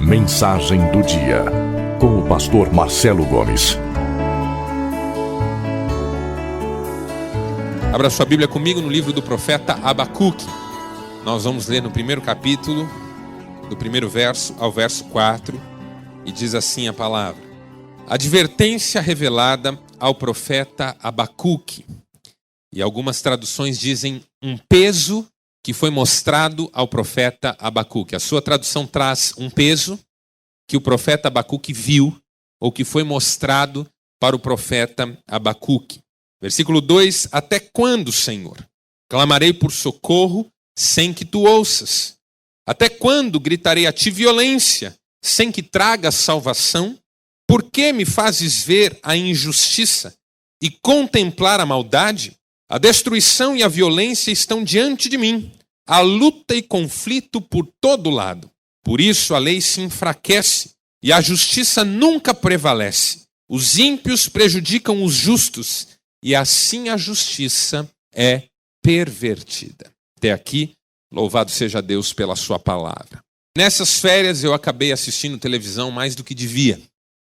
Mensagem do dia, com o pastor Marcelo Gomes. Abra sua Bíblia comigo no livro do profeta Abacuque. Nós vamos ler no primeiro capítulo, do primeiro verso ao verso 4, e diz assim a palavra: advertência revelada ao profeta Abacuque. E algumas traduções dizem um peso que foi mostrado ao profeta Abacuque. A sua tradução traz um peso que o profeta Abacuque viu, ou que foi mostrado para o profeta Abacuque. Versículo 2: até quando, Senhor, clamarei por socorro sem que tu ouças? Até quando gritarei a ti violência sem que tragas salvação? Por que me fazes ver a injustiça e contemplar a maldade? A destruição e a violência estão diante de mim, a luta e conflito por todo lado. Por isso a lei se enfraquece e a justiça nunca prevalece. Os ímpios prejudicam os justos e assim a justiça é pervertida. Até aqui, louvado seja Deus pela sua palavra. Nessas férias eu acabei assistindo televisão mais do que devia.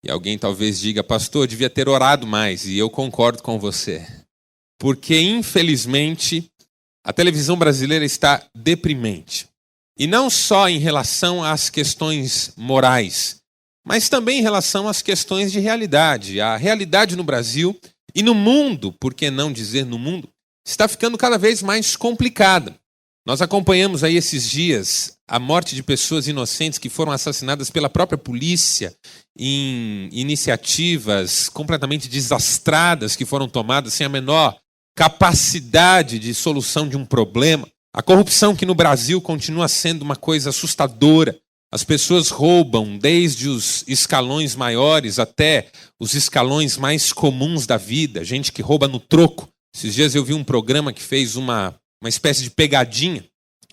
E alguém talvez diga: pastor, devia ter orado mais. E eu concordo com você. Porque, infelizmente, a televisão brasileira está deprimente. E não só em relação às questões morais, mas também em relação às questões de realidade. A realidade no Brasil e no mundo, por que não dizer no mundo, está ficando cada vez mais complicada. Nós acompanhamos aí esses dias a morte de pessoas inocentes que foram assassinadas pela própria polícia em iniciativas completamente desastradas que foram tomadas sem a menor capacidade de solução de um problema. A corrupção que no Brasil continua sendo uma coisa assustadora. As pessoas roubam desde os escalões maiores até os escalões mais comuns da vida. Gente que rouba no troco. Esses dias eu vi um programa que fez uma espécie de pegadinha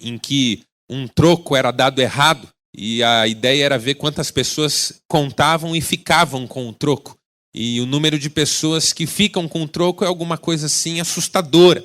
em que um troco era dado errado e a ideia era ver quantas pessoas contavam e ficavam com o troco. E o número de pessoas que ficam com o troco é alguma coisa assim assustadora.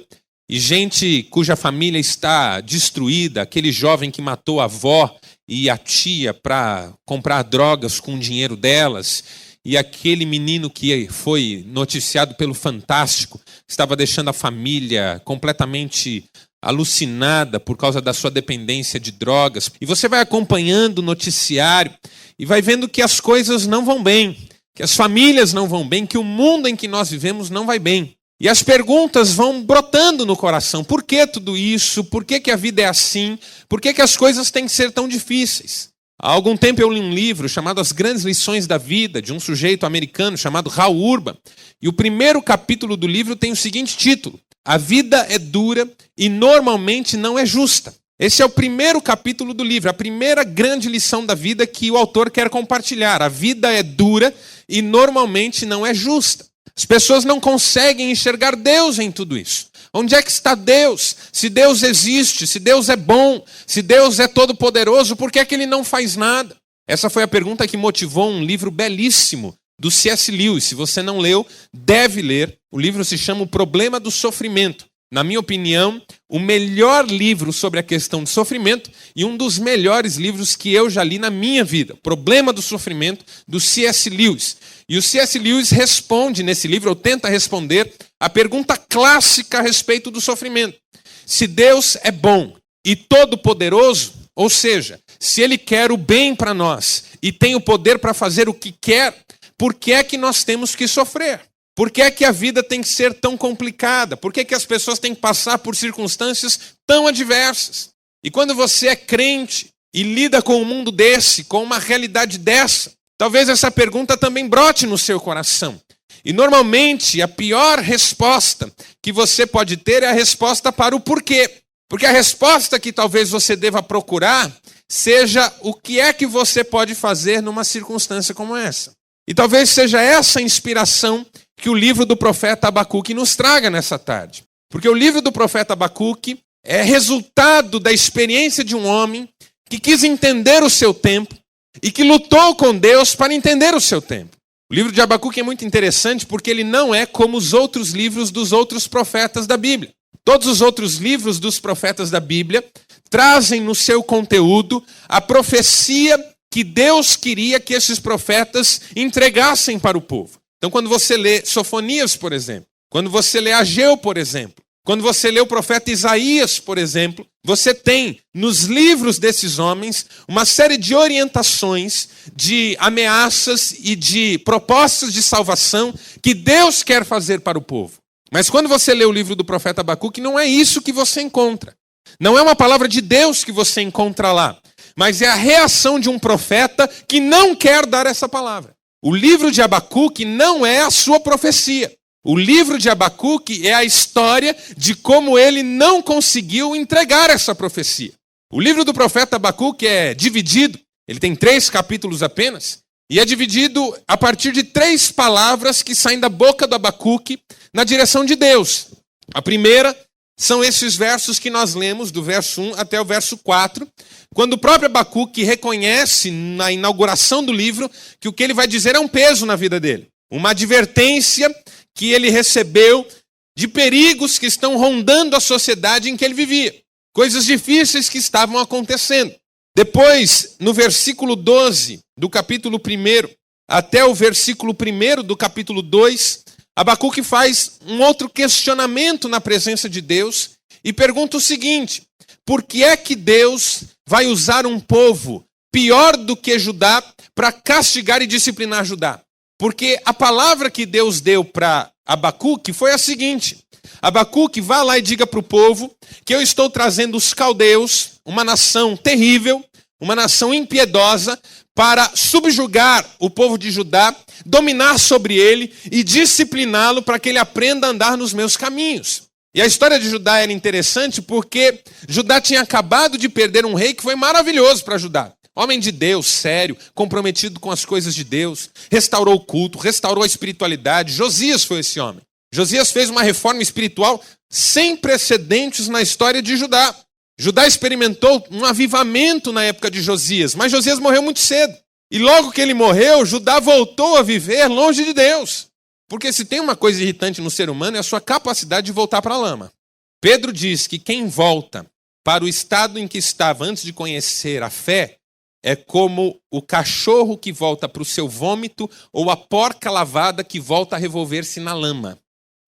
E gente cuja família está destruída, aquele jovem que matou a avó e a tia para comprar drogas com o dinheiro delas, e aquele menino que foi noticiado pelo Fantástico, estava deixando a família completamente alucinada por causa da sua dependência de drogas. E você vai acompanhando o noticiário e vai vendo que as coisas não vão bem, que as famílias não vão bem, que o mundo em que nós vivemos não vai bem. E as perguntas vão brotando no coração. Por que tudo isso? Por que a vida é assim? Por que as coisas têm que ser tão difíceis? Há algum tempo eu li um livro chamado As Grandes Lições da Vida, de um sujeito americano chamado Hal Urban. E o primeiro capítulo do livro tem o seguinte título: A vida é dura e normalmente não é justa. Esse é o primeiro capítulo do livro, a primeira grande lição da vida que o autor quer compartilhar. A vida é dura e normalmente não é justa. As pessoas não conseguem enxergar Deus em tudo isso. Onde é que está Deus? Se Deus existe, se Deus é bom, se Deus é todo-poderoso, por que é que Ele não faz nada? Essa foi a pergunta que motivou um livro belíssimo do C.S. Lewis. Se você não leu, deve ler. O livro se chama O Problema do Sofrimento. Na minha opinião, o melhor livro sobre a questão de sofrimento e um dos melhores livros que eu já li na minha vida. O Problema do Sofrimento, do C.S. Lewis. E o C.S. Lewis responde nesse livro, ou tenta responder, a pergunta clássica a respeito do sofrimento. Se Deus é bom e todo-poderoso, ou seja, se Ele quer o bem para nós e tem o poder para fazer o que quer, por que é que nós temos que sofrer? Por que é que a vida tem que ser tão complicada? Por que é que as pessoas têm que passar por circunstâncias tão adversas? E quando você é crente e lida com um mundo desse, com uma realidade dessa, talvez essa pergunta também brote no seu coração. E normalmente a pior resposta que você pode ter é a resposta para o porquê. Porque a resposta que talvez você deva procurar seja o que é que você pode fazer numa circunstância como essa. E talvez seja essa a inspiração que o livro do profeta Abacuque nos traga nessa tarde. Porque o livro do profeta Abacuque é resultado da experiência de um homem que quis entender o seu tempo e que lutou com Deus para entender o seu tempo. O livro de Abacuque é muito interessante porque ele não é como os outros livros dos outros profetas da Bíblia. Todos os outros livros dos profetas da Bíblia trazem no seu conteúdo a profecia que Deus queria que esses profetas entregassem para o povo. Então, quando você lê Sofonias, por exemplo, quando você lê Ageu, por exemplo, quando você lê o profeta Isaías, por exemplo, você tem nos livros desses homens uma série de orientações, de ameaças e de propostas de salvação que Deus quer fazer para o povo. Mas quando você lê o livro do profeta Abacuque, não é isso que você encontra. Não é uma palavra de Deus que você encontra lá, mas é a reação de um profeta que não quer dar essa palavra. O livro de Abacuque não é a sua profecia. O livro de Abacuque é a história de como ele não conseguiu entregar essa profecia. O livro do profeta Abacuque é dividido, ele tem 3 capítulos apenas, e é dividido a partir de 3 palavras que saem da boca do Abacuque na direção de Deus. A primeira são esses versos que nós lemos, do verso 1 até o verso 4, quando o próprio Abacuque reconhece na inauguração do livro que o que ele vai dizer é um peso na vida dele. Uma advertência que ele recebeu de perigos que estão rondando a sociedade em que ele vivia. Coisas difíceis que estavam acontecendo. Depois, no versículo 12 do capítulo 1 até o versículo 1 do capítulo 2, Abacuque faz um outro questionamento na presença de Deus e pergunta o seguinte: por que é que Deus vai usar um povo pior do que Judá para castigar e disciplinar Judá? Porque a palavra que Deus deu para Abacuque foi a seguinte: Abacuque, vá lá e diga para o povo que eu estou trazendo os caldeus, uma nação terrível, uma nação impiedosa, para subjugar o povo de Judá, dominar sobre ele e discipliná-lo para que ele aprenda a andar nos meus caminhos. E a história de Judá era interessante porque Judá tinha acabado de perder um rei que foi maravilhoso para Judá. Homem de Deus, sério, comprometido com as coisas de Deus, restaurou o culto, restaurou a espiritualidade. Josias foi esse homem. Josias fez uma reforma espiritual sem precedentes na história de Judá. Judá experimentou um avivamento na época de Josias, mas Josias morreu muito cedo. E logo que ele morreu, Judá voltou a viver longe de Deus. Porque se tem uma coisa irritante no ser humano é a sua capacidade de voltar para a lama. Pedro diz que quem volta para o estado em que estava antes de conhecer a fé é como o cachorro que volta para o seu vômito ou a porca lavada que volta a revolver-se na lama.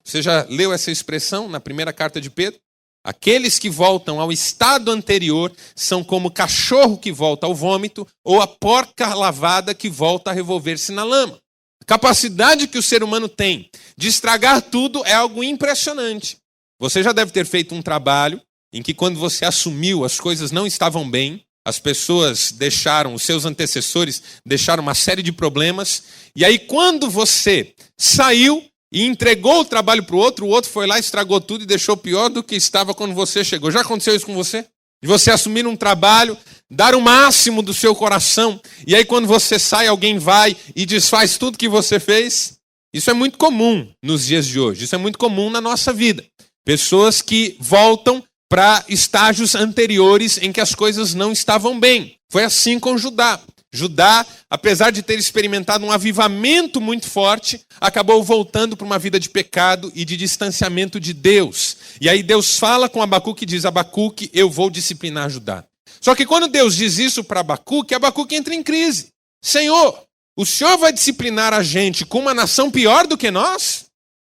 Você já leu essa expressão na primeira carta de Pedro? Aqueles que voltam ao estado anterior são como o cachorro que volta ao vômito ou a porca lavada que volta a revolver-se na lama. A capacidade que o ser humano tem de estragar tudo é algo impressionante. Você já deve ter feito um trabalho em que quando você assumiu as coisas não estavam bem, as pessoas deixaram, os seus antecessores deixaram uma série de problemas, e aí quando você saiu e entregou o trabalho para o outro foi lá, estragou tudo e deixou pior do que estava quando você chegou. Já aconteceu isso com você? De você assumir um trabalho, dar o máximo do seu coração, e aí quando você sai, alguém vai e desfaz tudo que você fez? Isso é muito comum nos dias de hoje, isso é muito comum na nossa vida. Pessoas que voltam para estágios anteriores em que as coisas não estavam bem. Foi assim com Judá. Judá, apesar de ter experimentado um avivamento muito forte, acabou voltando para uma vida de pecado e de distanciamento de Deus. E aí Deus fala com Abacuque e diz: Abacuque, eu vou disciplinar Judá. Só que quando Deus diz isso para Abacuque, Abacuque entra em crise. Senhor, o Senhor vai disciplinar a gente com uma nação pior do que nós?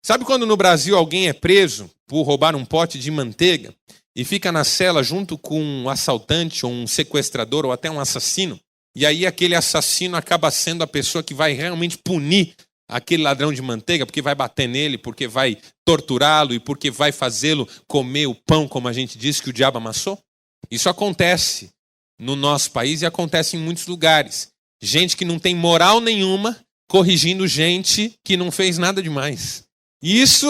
Sabe quando no Brasil alguém é preso por roubar um pote de manteiga e fica na cela junto com um assaltante ou um sequestrador ou até um assassino? E aí aquele assassino acaba sendo a pessoa que vai realmente punir aquele ladrão de manteiga, porque vai bater nele, porque vai torturá-lo e porque vai fazê-lo comer o pão, como a gente diz, que o diabo amassou? Isso acontece no nosso país e acontece em muitos lugares. Gente que não tem moral nenhuma corrigindo gente que não fez nada demais. E isso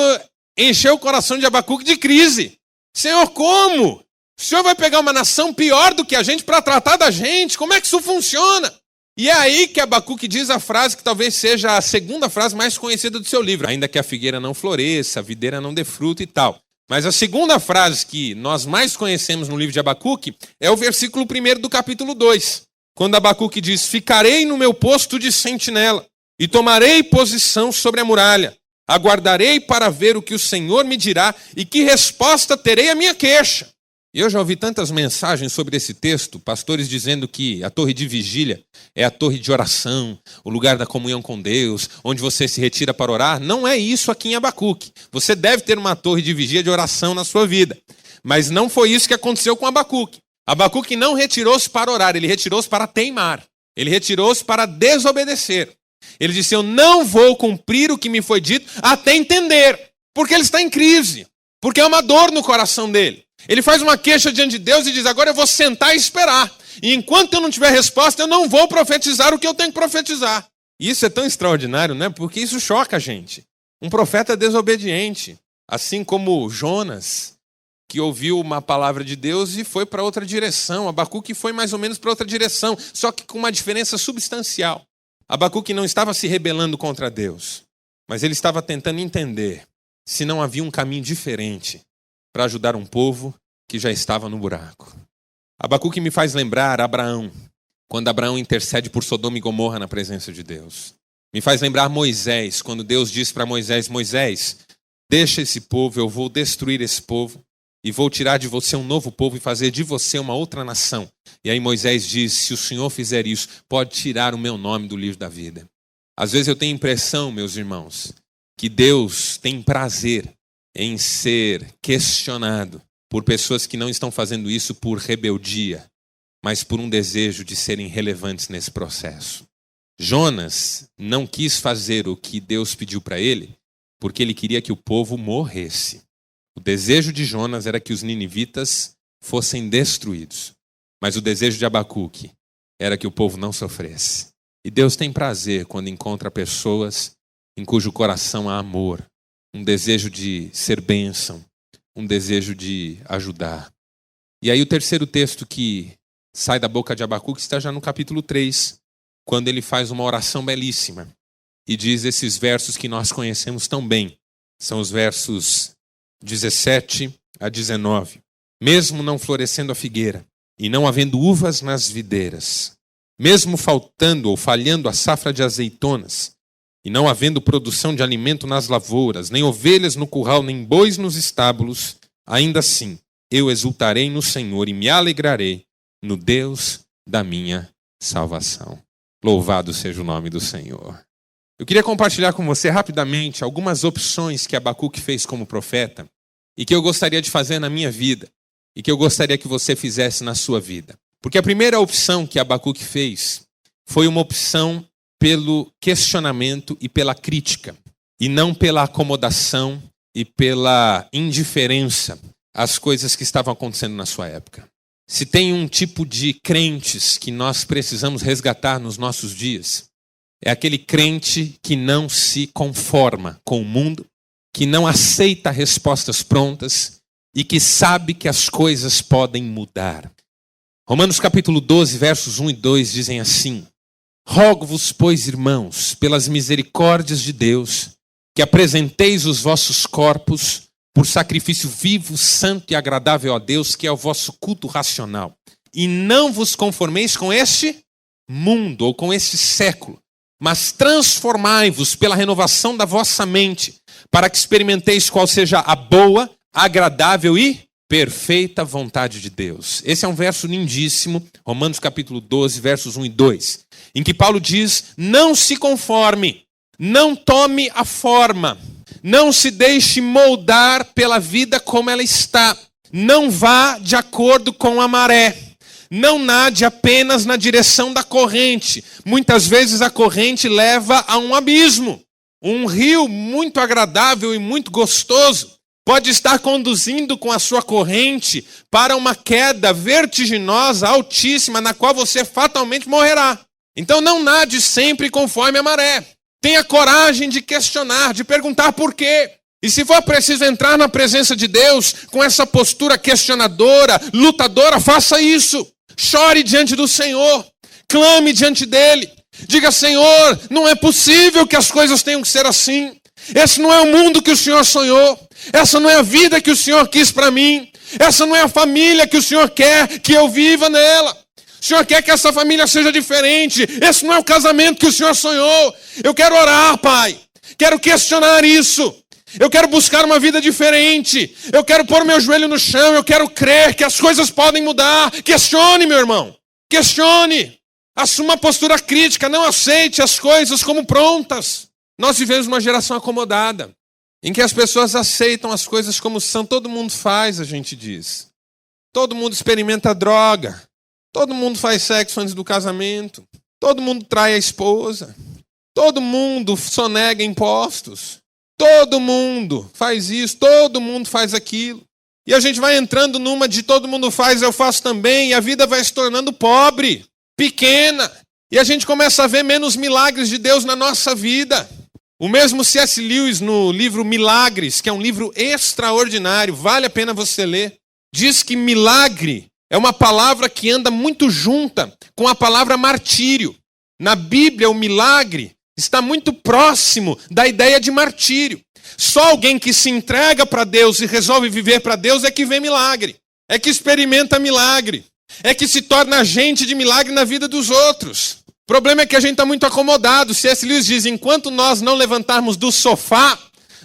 encheu o coração de Abacuque de crise. Senhor, como? O Senhor vai pegar uma nação pior do que a gente para tratar da gente? Como é que isso funciona? E é aí que Abacuque diz a frase que talvez seja a segunda frase mais conhecida do seu livro. Ainda que a figueira não floresça, a videira não dê fruto e tal. Mas a segunda frase que nós mais conhecemos no livro de Abacuque é o versículo 1 do capítulo 2. Quando Abacuque diz: ficarei no meu posto de sentinela e tomarei posição sobre a muralha. Aguardarei para ver o que o Senhor me dirá e que resposta terei à minha queixa. E eu já ouvi tantas mensagens sobre esse texto, pastores dizendo que a torre de vigília é a torre de oração, o lugar da comunhão com Deus, onde você se retira para orar. Não é isso aqui em Abacuque. Você deve ter uma torre de vigília de oração na sua vida. Mas não foi isso que aconteceu com Abacuque. Abacuque não retirou-se para orar, ele retirou-se para teimar. Ele retirou-se para desobedecer. Ele disse, eu não vou cumprir o que me foi dito até entender. Porque ele está em crise. Porque é uma dor no coração dele. Ele faz uma queixa diante de Deus e diz, agora eu vou sentar e esperar. E enquanto eu não tiver resposta, eu não vou profetizar o que eu tenho que profetizar. E isso é tão extraordinário, né? Porque isso choca a gente. Um profeta desobediente, assim como Jonas, que ouviu uma palavra de Deus e foi para outra direção. Abacuque foi mais ou menos para outra direção, só que com uma diferença substancial. Abacuque não estava se rebelando contra Deus, mas ele estava tentando entender se não havia um caminho diferente para ajudar um povo que já estava no buraco. Abacuque me faz lembrar Abraão, quando Abraão intercede por Sodoma e Gomorra na presença de Deus. Me faz lembrar Moisés, quando Deus diz para Moisés, Moisés, deixa esse povo, eu vou destruir esse povo e vou tirar de você um novo povo e fazer de você uma outra nação. E aí Moisés diz, se o Senhor fizer isso, pode tirar o meu nome do livro da vida. Às vezes eu tenho a impressão, meus irmãos, que Deus tem prazer em ser questionado por pessoas que não estão fazendo isso por rebeldia, mas por um desejo de serem relevantes nesse processo. Jonas não quis fazer o que Deus pediu para ele, porque ele queria que o povo morresse. O desejo de Jonas era que os ninivitas fossem destruídos, mas o desejo de Abacuque era que o povo não sofresse. E Deus tem prazer quando encontra pessoas em cujo coração há amor, um desejo de ser bênção, um desejo de ajudar. E aí o terceiro texto que sai da boca de Abacuque está já no capítulo 3, quando ele faz uma oração belíssima e diz esses versos que nós conhecemos tão bem. São os versos 17 a 19. Mesmo não florescendo a figueira e não havendo uvas nas videiras, mesmo faltando ou falhando a safra de azeitonas, e não havendo produção de alimento nas lavouras, nem ovelhas no curral, nem bois nos estábulos, ainda assim eu exultarei no Senhor e me alegrarei no Deus da minha salvação. Louvado seja o nome do Senhor. Eu queria compartilhar com você rapidamente algumas opções que Abacuque fez como profeta e que eu gostaria de fazer na minha vida e que eu gostaria que você fizesse na sua vida. Porque a primeira opção que Abacuque fez foi uma opção pelo questionamento e pela crítica, e não pela acomodação e pela indiferença às coisas que estavam acontecendo na sua época. Se tem um tipo de crentes que nós precisamos resgatar nos nossos dias, é aquele crente que não se conforma com o mundo, que não aceita respostas prontas e que sabe que as coisas podem mudar. Romanos capítulo 12, versos 1 e 2 dizem assim: rogo-vos, pois, irmãos, pelas misericórdias de Deus, que apresenteis os vossos corpos por sacrifício vivo, santo e agradável a Deus, que é o vosso culto racional. E não vos conformeis com este mundo ou com este século, mas transformai-vos pela renovação da vossa mente, para que experimenteis qual seja a boa, agradável e perfeita vontade de Deus. Esse é um verso lindíssimo, Romanos capítulo 12, versos 1 e 2, em que Paulo diz, não se conforme, não tome a forma, não se deixe moldar pela vida como ela está, não vá de acordo com a maré, não nade apenas na direção da corrente. Muitas vezes a corrente leva a um abismo. Um rio muito agradável e muito gostoso pode estar conduzindo com a sua corrente para uma queda vertiginosa, altíssima, na qual você fatalmente morrerá. Então não nade sempre conforme a maré. Tenha coragem de questionar, de perguntar por quê. E se for preciso entrar na presença de Deus com essa postura questionadora, lutadora, faça isso. Chore diante do Senhor, clame diante dele. Diga, Senhor, não é possível que as coisas tenham que ser assim. Esse não é o mundo que o Senhor sonhou. Essa não é a vida que o Senhor quis para mim. Essa não é a família que o Senhor quer que eu viva nela. O Senhor quer que essa família seja diferente. Esse não é o casamento que o Senhor sonhou. Eu quero orar, Pai. Quero questionar isso. Eu quero buscar uma vida diferente. Eu quero pôr meu joelho no chão. Eu quero crer que as coisas podem mudar. Questione, meu irmão. Questione. Assuma uma postura crítica. Não aceite as coisas como prontas. Nós vivemos uma geração acomodada, em que as pessoas aceitam as coisas como são. Todo mundo faz, a gente diz. Todo mundo experimenta droga. Todo mundo faz sexo antes do casamento. Todo mundo trai a esposa. Todo mundo sonega impostos. Todo mundo faz isso, todo mundo faz aquilo. E a gente vai entrando numa de todo mundo faz, eu faço também. E a vida vai se tornando pobre, pequena. E a gente começa a ver menos milagres de Deus na nossa vida. O mesmo C.S. Lewis, no livro Milagres, que é um livro extraordinário, vale a pena você ler, diz que milagre é uma palavra que anda muito junta com a palavra martírio. Na Bíblia, o milagre está muito próximo da ideia de martírio. Só alguém que se entrega para Deus e resolve viver para Deus é que vê milagre, é que experimenta milagre, é que se torna agente de milagre na vida dos outros. O problema é que a gente está muito acomodado. C.S. Lewis diz, enquanto nós não levantarmos do sofá,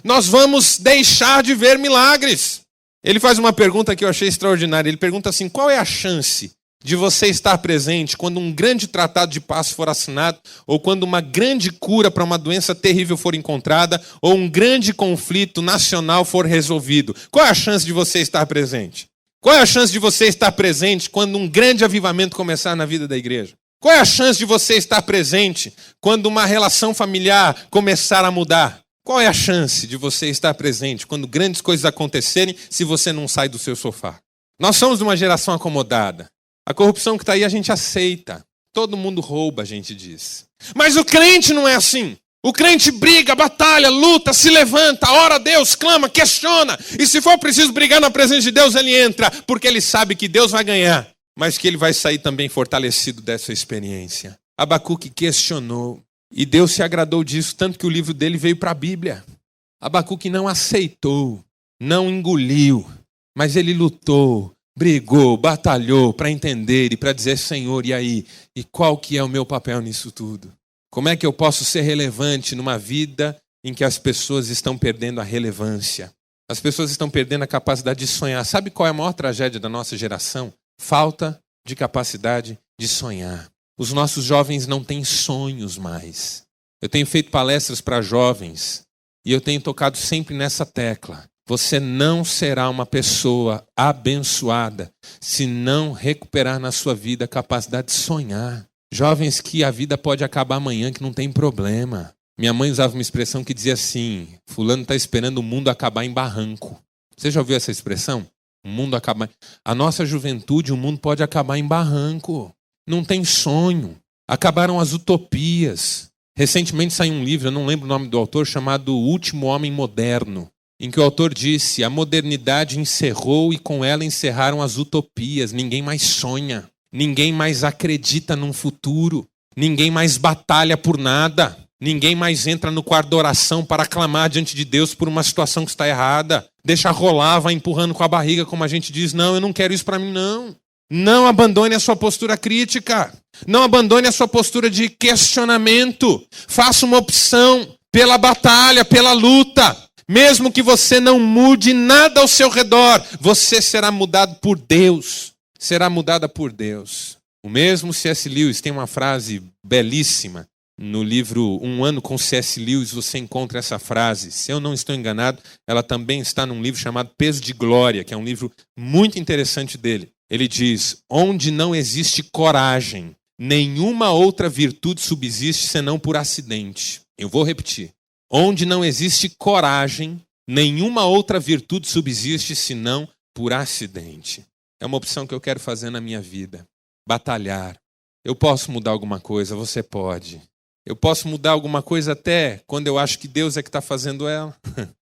nós vamos deixar de ver milagres. Ele faz uma pergunta que eu achei extraordinária. Ele pergunta assim, qual é a chance de você estar presente quando um grande tratado de paz for assinado, ou quando uma grande cura para uma doença terrível for encontrada, ou um grande conflito nacional for resolvido? Qual é a chance de você estar presente? Qual é a chance de você estar presente quando um grande avivamento começar na vida da igreja? Qual é a chance de você estar presente quando uma relação familiar começar a mudar? Qual é a chance de você estar presente quando grandes coisas acontecerem se você não sai do seu sofá? Nós somos uma geração acomodada. A corrupção que está aí a gente aceita. Todo mundo rouba, a gente diz. Mas o crente não é assim. O crente briga, batalha, luta, se levanta, ora a Deus, clama, questiona. E se for preciso brigar na presença de Deus, ele entra. Porque ele sabe que Deus vai ganhar, mas que ele vai sair também fortalecido dessa experiência. Abacuque questionou. E Deus se agradou disso, tanto que o livro dele veio para a Bíblia. Abacuque não aceitou, não engoliu, mas ele lutou, brigou, batalhou para entender e para dizer, Senhor, e aí? E qual que é o meu papel nisso tudo? Como é que eu posso ser relevante numa vida em que as pessoas estão perdendo a relevância? As pessoas estão perdendo a capacidade de sonhar. Sabe qual é a maior tragédia da nossa geração? Falta de capacidade de sonhar. Os nossos jovens não têm sonhos mais. Eu tenho feito palestras para jovens e eu tenho tocado sempre nessa tecla. Você não será uma pessoa abençoada se não recuperar na sua vida a capacidade de sonhar. Jovens que a vida pode acabar amanhã, que não tem problema. Minha mãe usava uma expressão que dizia assim, fulano está esperando o mundo acabar em barranco. Você já ouviu essa expressão? O mundo acabar. A nossa juventude, o mundo pode acabar em barranco. Não tem sonho. Acabaram as utopias. Recentemente saiu um livro, eu não lembro o nome do autor, chamado O Último Homem Moderno, em que o autor disse, a modernidade encerrou e com ela encerraram as utopias. Ninguém mais sonha. Ninguém mais acredita num futuro. Ninguém mais batalha por nada. Ninguém mais entra no quarto de oração para clamar diante de Deus por uma situação que está errada. Deixa rolar, vai empurrando com a barriga, como a gente diz. Não, eu não quero isso para mim, não. Não abandone a sua postura crítica. Não abandone a sua postura de questionamento. Faça uma opção pela batalha, pela luta. Mesmo que você não mude nada ao seu redor, você será mudado por Deus. Será mudada por Deus. O mesmo C.S. Lewis tem uma frase belíssima. No livro Um Ano com C.S. Lewis você encontra essa frase. Se eu não estou enganado, ela também está num livro chamado Peso de Glória, que é um livro muito interessante dele. Ele diz, onde não existe coragem, nenhuma outra virtude subsiste senão por acidente. Eu vou repetir. Onde não existe coragem, nenhuma outra virtude subsiste senão por acidente. É uma opção que eu quero fazer na minha vida. Batalhar. Eu posso mudar alguma coisa, você pode. Eu posso mudar alguma coisa até quando eu acho que Deus é que está fazendo ela.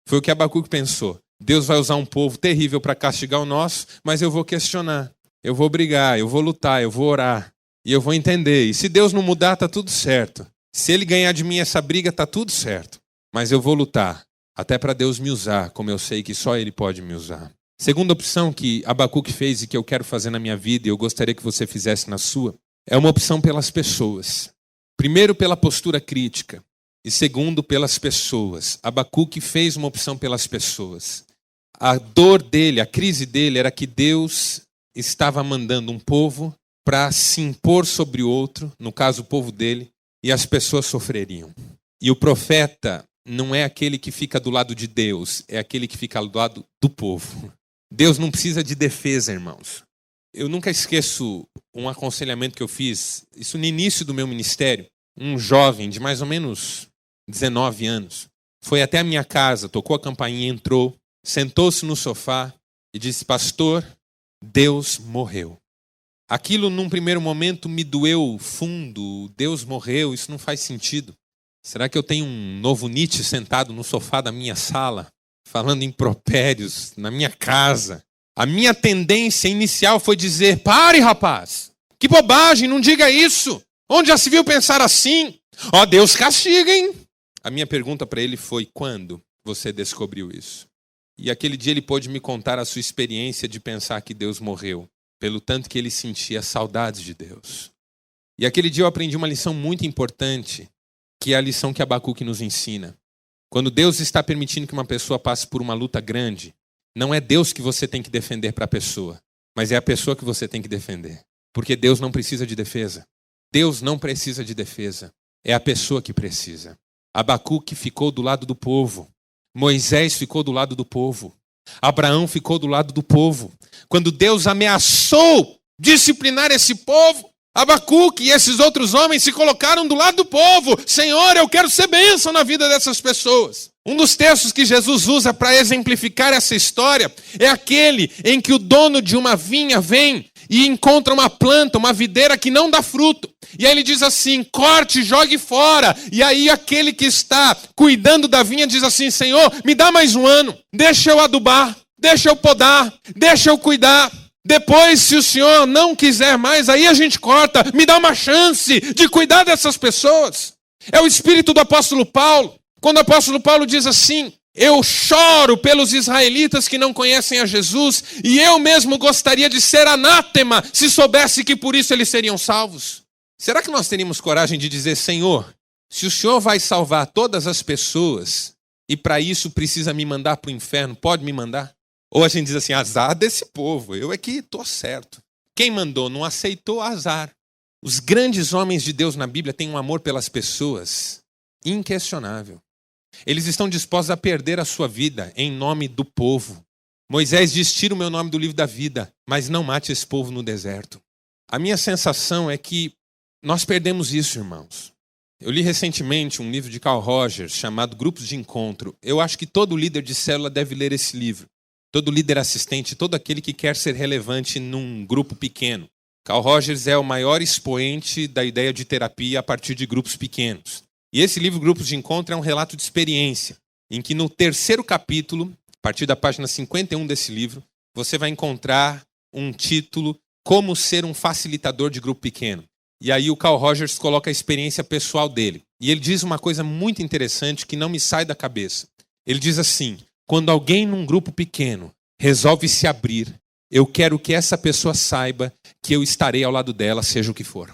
Foi o que Abacuque pensou. Deus vai usar um povo terrível para castigar o nosso, mas eu vou questionar. Eu vou brigar, eu vou lutar, eu vou orar. E eu vou entender. E se Deus não mudar, está tudo certo. Se Ele ganhar de mim essa briga, está tudo certo. Mas eu vou lutar, até para Deus me usar, como eu sei que só Ele pode me usar. Segunda opção que Abacuque fez e que eu quero fazer na minha vida, e eu gostaria que você fizesse na sua, é uma opção pelas pessoas. Primeiro pela postura crítica, E segundo, pelas pessoas. Abacuque fez uma opção pelas pessoas. A dor dele, a crise dele era que Deus estava mandando um povo para se impor sobre o outro, no caso o povo dele, e as pessoas sofreriam. E o profeta não é aquele que fica do lado de Deus, é aquele que fica do lado do povo. Deus não precisa de defesa, irmãos. Eu nunca esqueço um aconselhamento que eu fiz, isso no início do meu ministério. Um jovem de mais ou menos 19 anos foi até a minha casa, tocou a campainha, entrou, sentou-se no sofá e disse: pastor, Deus morreu. Aquilo num primeiro momento me doeu fundo. Deus morreu, isso não faz sentido. Será que eu tenho um novo Nietzsche sentado no sofá da minha sala, falando impropérios na minha casa? A minha tendência inicial foi dizer: pare, rapaz, que bobagem, não diga isso. Onde já se viu pensar assim? Ó, Deus castiga, hein? A minha pergunta para ele foi: quando você descobriu isso? E aquele dia ele pôde me contar a sua experiência de pensar que Deus morreu, pelo tanto que ele sentia saudades de Deus. E aquele dia eu aprendi uma lição muito importante, que é a lição que Abacuque nos ensina. Quando Deus está permitindo que uma pessoa passe por uma luta grande, não é Deus que você tem que defender para a pessoa, mas é a pessoa que você tem que defender. Porque Deus não precisa de defesa. Deus não precisa de defesa. É a pessoa que precisa. Abacuque ficou do lado do povo. Moisés ficou do lado do povo. Abraão ficou do lado do povo. Quando Deus ameaçou disciplinar esse povo, Abacuque e esses outros homens se colocaram do lado do povo. Senhor, eu quero ser bênção na vida dessas pessoas. Um dos textos que Jesus usa para exemplificar essa história é aquele em que o dono de uma vinha vem e encontra uma planta, uma videira que não dá fruto. E aí ele diz assim: corte, jogue fora. E aí aquele que está cuidando da vinha diz assim: Senhor, me dá mais um ano. Deixa eu adubar, deixa eu podar, deixa eu cuidar. Depois, se o Senhor não quiser mais, aí a gente corta. Me dá uma chance de cuidar dessas pessoas. É o espírito do apóstolo Paulo. Quando o apóstolo Paulo diz assim: eu choro pelos israelitas que não conhecem a Jesus, e eu mesmo gostaria de ser anátema se soubesse que por isso eles seriam salvos. Será que nós teríamos coragem de dizer: Senhor, se o Senhor vai salvar todas as pessoas, e para isso precisa me mandar para o inferno, pode me mandar? Ou a gente diz assim: azar desse povo, eu é que estou certo. Quem mandou não aceitou, azar. Os grandes homens de Deus na Bíblia têm um amor pelas pessoas inquestionável. Eles estão dispostos a perder a sua vida em nome do povo. Moisés diz: tira o meu nome do livro da vida, mas não mate esse povo no deserto. A minha sensação é que nós perdemos isso, irmãos. Eu li recentemente um livro de Carl Rogers chamado Grupos de Encontro. Eu acho que todo líder de célula deve ler esse livro. Todo líder assistente, todo aquele que quer ser relevante num grupo pequeno. Carl Rogers é o maior expoente da ideia de terapia a partir de grupos pequenos. E esse livro, Grupos de Encontro, é um relato de experiência, em que no terceiro capítulo, a partir da página 51 desse livro, você vai encontrar um título: Como ser um facilitador de grupo pequeno. E aí o Carl Rogers coloca a experiência pessoal dele. E ele diz uma coisa muito interessante que não me sai da cabeça. Ele diz assim: quando alguém num grupo pequeno resolve se abrir, eu quero que essa pessoa saiba que eu estarei ao lado dela, seja o que for.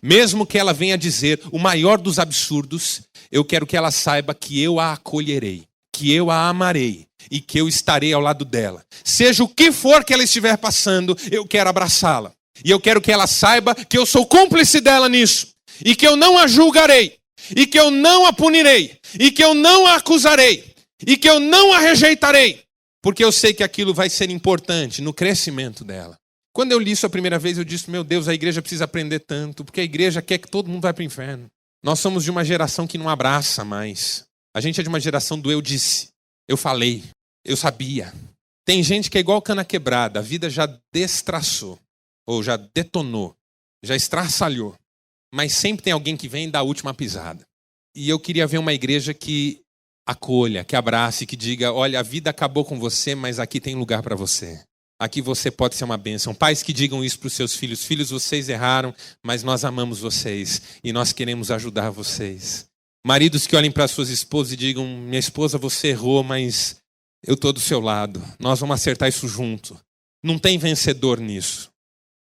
Mesmo que ela venha dizer o maior dos absurdos, eu quero que ela saiba que eu a acolherei, que eu a amarei e que eu estarei ao lado dela. Seja o que for que ela estiver passando, eu quero abraçá-la. E eu quero que ela saiba que eu sou cúmplice dela nisso. E que eu não a julgarei. E que eu não a punirei. E que eu não a acusarei. E que eu não a rejeitarei. Porque eu sei que aquilo vai ser importante no crescimento dela. Quando eu li isso a primeira vez, eu disse: meu Deus, a igreja precisa aprender tanto. Porque a igreja quer que todo mundo vá para o inferno. Nós somos de uma geração que não abraça mais. A gente é de uma geração do eu disse, eu falei, eu sabia. Tem gente que é igual cana quebrada. A vida já destraçou. Ou já detonou, já estraçalhou. Mas sempre tem alguém que vem e dá a última pisada. E eu queria ver uma igreja que acolha, que abrace, que diga: olha, a vida acabou com você, mas aqui tem lugar para você. Aqui você pode ser uma bênção. Pais que digam isso para os seus filhos: filhos, vocês erraram, mas nós amamos vocês e nós queremos ajudar vocês. Maridos que olhem para suas esposas e digam: minha esposa, você errou, mas eu estou do seu lado. Nós vamos acertar isso junto. Não tem vencedor nisso.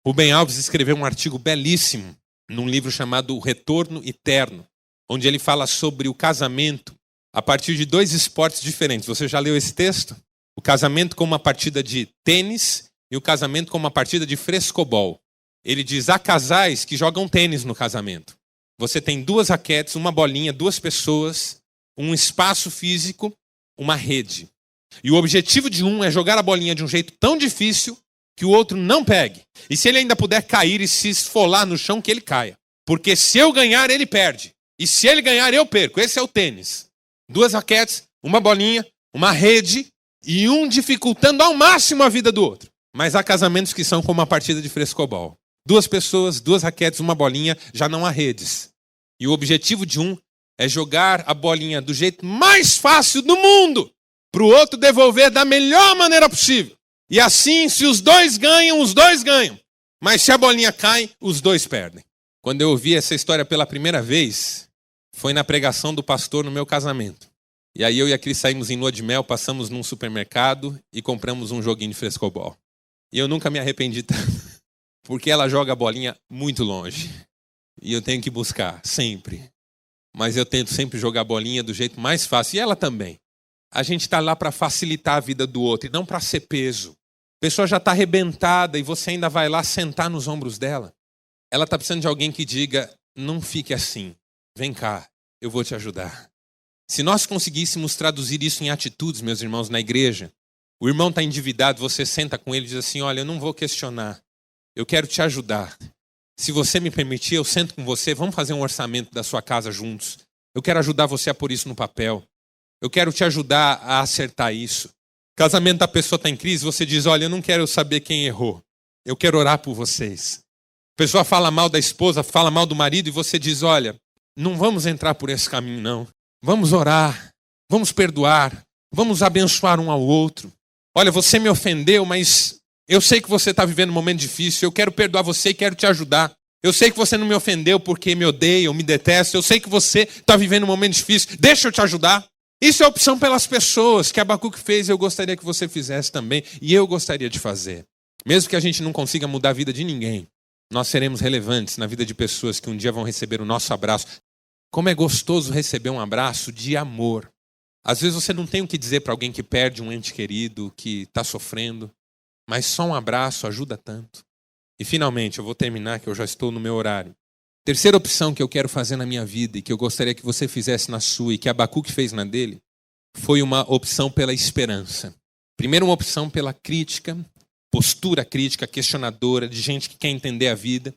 Rubem Alves escreveu um artigo belíssimo num livro chamado O Retorno Eterno. onde ele fala sobre o casamento a partir de 2 esportes diferentes. Você já leu esse texto? O casamento como uma partida de tênis e o casamento como uma partida de frescobol. Ele diz, há casais que jogam tênis no casamento. Você tem 2 raquetes, uma bolinha, 2 pessoas, um espaço físico, uma rede. E o objetivo de um é jogar a bolinha de um jeito tão difícil que o outro não pegue. E se ele ainda puder cair e se esfolar no chão, que ele caia. Porque se eu ganhar, ele perde. E se ele ganhar, eu perco. Esse é o tênis. 2 raquetes, uma bolinha, uma rede e um dificultando ao máximo a vida do outro. Mas há casamentos que são como uma partida de frescobol. 2 pessoas, 2 raquetes, uma bolinha, já não há redes. E o objetivo de um é jogar a bolinha do jeito mais fácil do mundo para o outro devolver da melhor maneira possível. E assim, se os 2 ganham, os 2 ganham. Mas se a bolinha cai, os 2 perdem. Quando eu ouvi essa história pela primeira vez, foi na pregação do pastor no meu casamento. E aí eu e a Cris saímos em lua de mel, passamos num supermercado e compramos um joguinho de frescobol. E eu nunca me arrependi tanto. Porque ela joga a bolinha muito longe. E eu tenho que buscar, sempre. Mas eu tento sempre jogar a bolinha do jeito mais fácil. E ela também. A gente está lá para facilitar a vida do outro e não para ser peso. A pessoa já está arrebentada e você ainda vai lá sentar nos ombros dela. Ela está precisando de alguém que diga, não fique assim. Vem cá, eu vou te ajudar. Se nós conseguíssemos traduzir isso em atitudes, meus irmãos, na igreja. O irmão está endividado, você senta com ele e diz assim, olha, eu não vou questionar. Eu quero te ajudar. Se você me permitir, eu sento com você, vamos fazer um orçamento da sua casa juntos. Eu quero ajudar você a pôr isso no papel. Eu quero te ajudar a acertar isso. Casamento da pessoa está em crise, você diz, olha, eu não quero saber quem errou. Eu quero orar por vocês. A pessoa fala mal da esposa, fala mal do marido e você diz, olha, não vamos entrar por esse caminho não. Vamos orar, vamos perdoar, vamos abençoar um ao outro. Olha, você me ofendeu, mas eu sei que você está vivendo um momento difícil, eu quero perdoar você e quero te ajudar. Eu sei que você não me ofendeu porque me odeia ou me detesta, eu sei que você está vivendo um momento difícil, deixa eu te ajudar. Isso é opção pelas pessoas, que Abacuque fez, eu gostaria que você fizesse também, e eu gostaria de fazer. Mesmo que a gente não consiga mudar a vida de ninguém, nós seremos relevantes na vida de pessoas que um dia vão receber o nosso abraço. Como é gostoso receber um abraço de amor. Às vezes você não tem o que dizer para alguém que perde um ente querido, que está sofrendo, mas só um abraço ajuda tanto. E finalmente, eu vou terminar, que eu já estou no meu horário. Terceira opção que eu quero fazer na minha vida e que eu gostaria que você fizesse na sua e que Abacuque fez na dele, foi uma opção pela esperança. Primeiro, uma opção pela crítica, postura crítica, questionadora, de gente que quer entender a vida.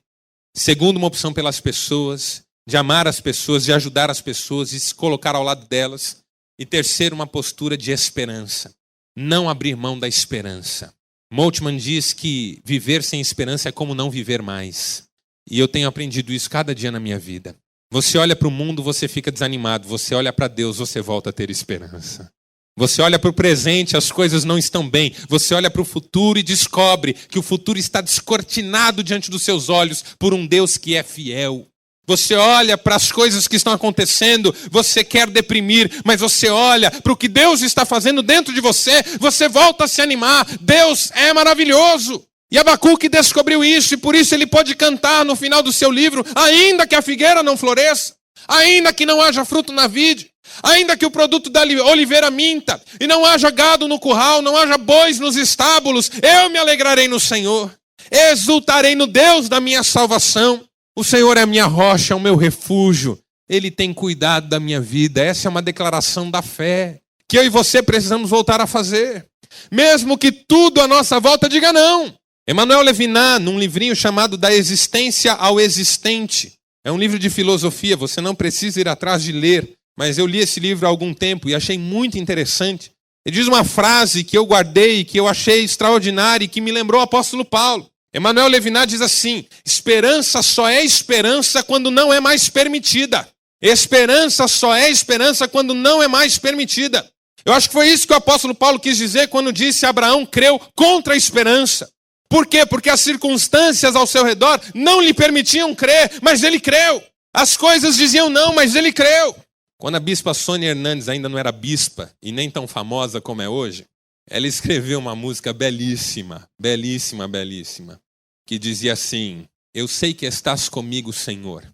Segundo, uma opção pelas pessoas, de amar as pessoas, de ajudar as pessoas e se colocar ao lado delas. E terceiro, uma postura de esperança. Não abrir mão da esperança. Moltmann diz que viver sem esperança é como não viver mais. E eu tenho aprendido isso cada dia na minha vida. Você olha para o mundo, você fica desanimado. Você olha para Deus, você volta a ter esperança. Você olha para o presente, as coisas não estão bem. Você olha para o futuro e descobre que o futuro está descortinado diante dos seus olhos por um Deus que é fiel. Você olha para as coisas que estão acontecendo, você quer deprimir, mas você olha para o que Deus está fazendo dentro de você, você volta a se animar. Deus é maravilhoso. E Abacuque descobriu isso e por isso ele pode cantar no final do seu livro, ainda que a figueira não floresça, ainda que não haja fruto na vide, ainda que o produto da oliveira minta, e não haja gado no curral, não haja bois nos estábulos, eu me alegrarei no Senhor, exultarei no Deus da minha salvação. O Senhor é a minha rocha, é o meu refúgio, Ele tem cuidado da minha vida. Essa é uma declaração da fé, que eu e você precisamos voltar a fazer. Mesmo que tudo à nossa volta diga não. Emmanuel Levinas, num livrinho chamado Da Existência ao Existente, é um livro de filosofia, você não precisa ir atrás de ler, mas eu li esse livro há algum tempo e achei muito interessante. Ele diz uma frase que eu guardei, que eu achei extraordinária e que me lembrou o apóstolo Paulo. Emmanuel Levinas diz assim, esperança só é esperança quando não é mais permitida. Esperança só é esperança quando não é mais permitida. Eu acho que foi isso que o apóstolo Paulo quis dizer quando disse Abraão creu contra a esperança. Por quê? Porque as circunstâncias ao seu redor não lhe permitiam crer, mas ele creu. As coisas diziam não, mas ele creu. Quando a bispa Sônia Hernandes ainda não era bispa e nem tão famosa como é hoje, ela escreveu uma música belíssima, belíssima, belíssima, que dizia assim, eu sei que estás comigo, Senhor,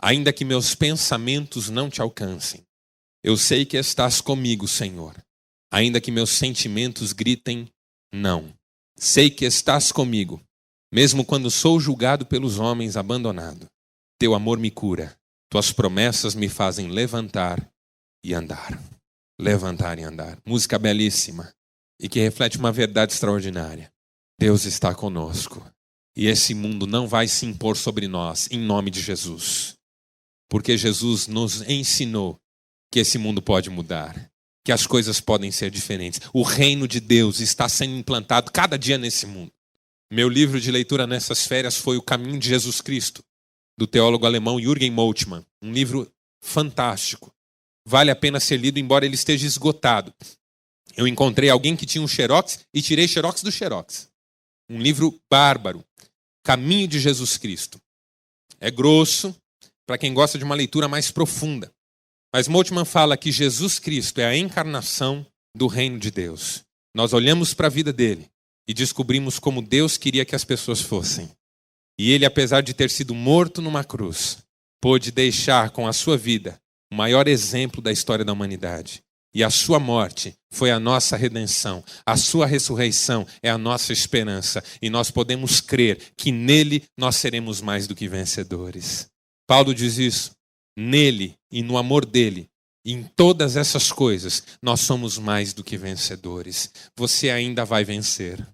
ainda que meus pensamentos não te alcancem. Eu sei que estás comigo, Senhor, ainda que meus sentimentos gritem não. Sei que estás comigo, mesmo quando sou julgado pelos homens, abandonado. Teu amor me cura, tuas promessas me fazem levantar e andar. Levantar e andar. Música belíssima e que reflete uma verdade extraordinária. Deus está conosco e esse mundo não vai se impor sobre nós, em nome de Jesus. Porque Jesus nos ensinou que esse mundo pode mudar, que as coisas podem ser diferentes. O reino de Deus está sendo implantado cada dia nesse mundo. Meu livro de leitura nessas férias foi O Caminho de Jesus Cristo, do teólogo alemão Jürgen Moltmann. Um livro fantástico. Vale a pena ser lido, embora ele esteja esgotado. Eu encontrei alguém que tinha um xerox e tirei xerox do xerox. Um livro bárbaro. Caminho de Jesus Cristo. É grosso, para quem gosta de uma leitura mais profunda. Mas Moltmann fala que Jesus Cristo é a encarnação do reino de Deus. Nós olhamos para a vida dele e descobrimos como Deus queria que as pessoas fossem. E ele, apesar de ter sido morto numa cruz, pôde deixar com a sua vida o maior exemplo da história da humanidade. E a sua morte foi a nossa redenção. A sua ressurreição é a nossa esperança. E nós podemos crer que nele nós seremos mais do que vencedores. Paulo diz isso. Nele e no amor dele, e em todas essas coisas, nós somos mais do que vencedores. Você ainda vai vencer.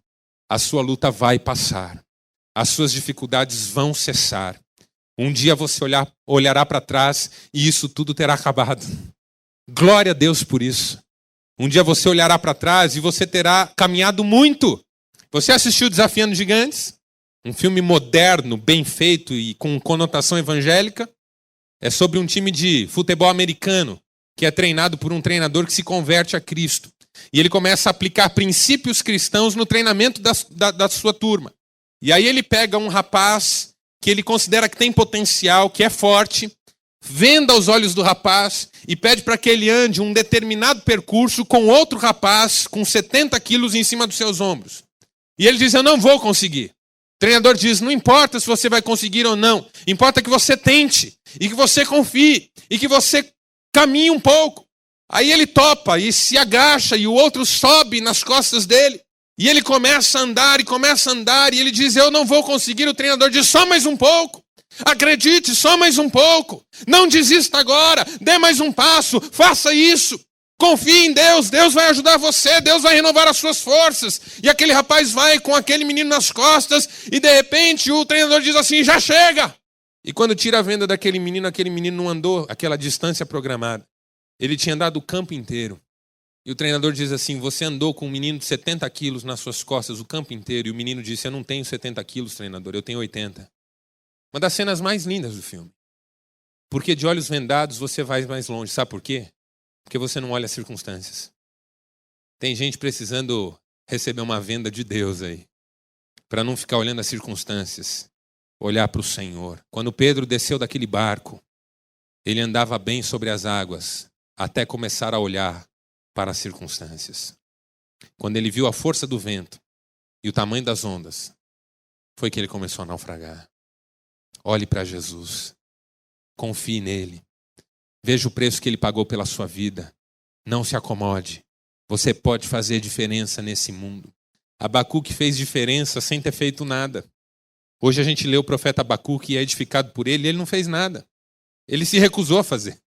A sua luta vai passar. As suas dificuldades vão cessar. Um dia você olhará para trás e isso tudo terá acabado. Glória a Deus por isso. Um dia você olhará para trás e você terá caminhado muito. Você assistiu Desafiando Gigantes? Um filme moderno, bem feito e com conotação evangélica. É sobre um time de futebol americano que é treinado por um treinador que se converte a Cristo. E ele começa a aplicar princípios cristãos no treinamento da sua turma. E aí ele pega um rapaz que ele considera que tem potencial, que é forte, venda os olhos do rapaz e pede para que ele ande um determinado percurso com outro rapaz com 70 quilos em cima dos seus ombros. E ele diz, eu não vou conseguir. O treinador diz, não importa se você vai conseguir ou não, importa que você tente, e que você confie, e que você caminhe um pouco. Aí ele topa e se agacha, e o outro sobe nas costas dele, e ele começa a andar, e ele diz, eu não vou conseguir. O treinador diz, só mais um pouco, acredite, só mais um pouco, não desista agora, dê mais um passo, faça isso. Confie em Deus, Deus vai ajudar você, Deus vai renovar as suas forças. E aquele rapaz vai com aquele menino nas costas e de repente o treinador diz assim, já chega. E quando tira a venda daquele menino, aquele menino não andou aquela distância programada. Ele tinha andado o campo inteiro. E o treinador diz assim, você andou com um menino de 70 quilos nas suas costas o campo inteiro. E o menino disse, eu não tenho 70 quilos, treinador, eu tenho 80. Uma das cenas mais lindas do filme. Porque de olhos vendados você vai mais longe. Sabe por quê? Porque você não olha as circunstâncias. Tem gente precisando receber uma venda de Deus aí. Para não ficar olhando as circunstâncias. Olhar para o Senhor. Quando Pedro desceu daquele barco, ele andava bem sobre as águas, até começar a olhar para as circunstâncias. Quando ele viu a força do vento e o tamanho das ondas, foi que ele começou a naufragar. Olhe para Jesus. Confie nele. Veja o preço que ele pagou pela sua vida. Não se acomode. Você pode fazer diferença nesse mundo. Abacuque fez diferença sem ter feito nada. Hoje a gente lê o profeta Abacuque e é edificado por ele, e ele não fez nada. Ele se recusou a fazer.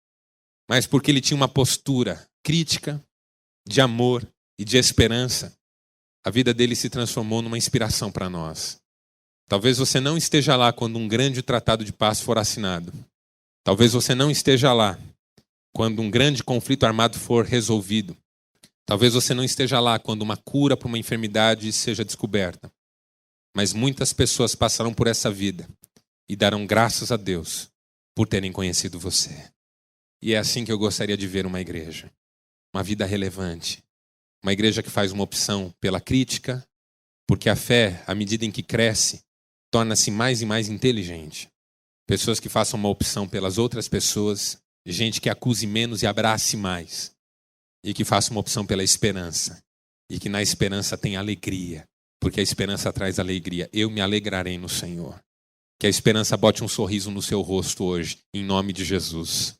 Mas porque ele tinha uma postura crítica, de amor e de esperança, a vida dele se transformou numa inspiração para nós. Talvez você não esteja lá quando um grande tratado de paz for assinado. Talvez você não esteja lá quando um grande conflito armado for resolvido. Talvez você não esteja lá quando uma cura para uma enfermidade seja descoberta. Mas muitas pessoas passarão por essa vida e darão graças a Deus por terem conhecido você. E é assim que eu gostaria de ver uma igreja. Uma vida relevante. Uma igreja que faz uma opção pela crítica, porque a fé, à medida em que cresce, torna-se mais e mais inteligente. Pessoas que façam uma opção pelas outras pessoas, gente que acuse menos e abrace mais. E que faça uma opção pela esperança. E que na esperança tenha alegria. Porque a esperança traz alegria. Eu me alegrarei no Senhor. Que a esperança bote um sorriso no seu rosto hoje, em nome de Jesus.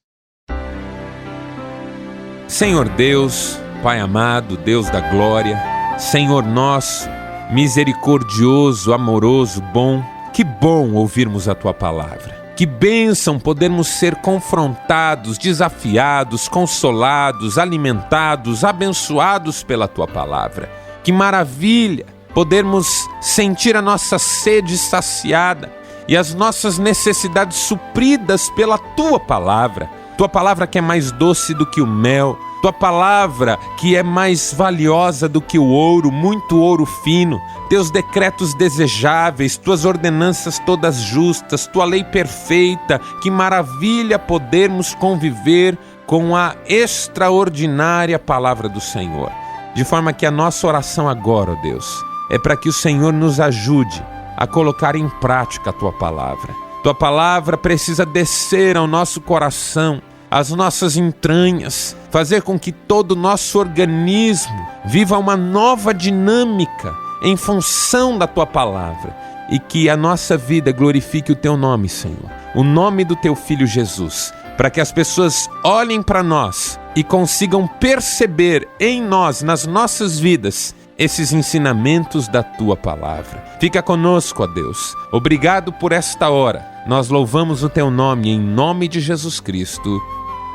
Senhor Deus, Pai amado, Deus da glória, Senhor nosso, misericordioso, amoroso, bom, que bom ouvirmos a Tua palavra. Que bênção podermos ser confrontados, desafiados, consolados, alimentados, abençoados pela Tua palavra. Que maravilha podermos sentir a nossa sede saciada e as nossas necessidades supridas pela Tua palavra. Tua palavra que é mais doce do que o mel, Tua palavra que é mais valiosa do que o ouro, muito ouro fino, Teus decretos desejáveis, Tuas ordenanças todas justas, Tua lei perfeita. Que maravilha podermos conviver com a extraordinária palavra do Senhor. De forma que a nossa oração agora, ó Deus, é para que o Senhor nos ajude a colocar em prática a Tua palavra. Tua palavra precisa descer ao nosso coração, às nossas entranhas, fazer com que todo o nosso organismo viva uma nova dinâmica em função da Tua palavra e que a nossa vida glorifique o Teu nome, Senhor, o nome do Teu Filho Jesus, para que as pessoas olhem para nós e consigam perceber em nós, nas nossas vidas, esses ensinamentos da Tua palavra. Fica conosco, ó Deus. Obrigado por esta hora. Nós louvamos o Teu nome, em nome de Jesus Cristo.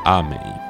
Amém.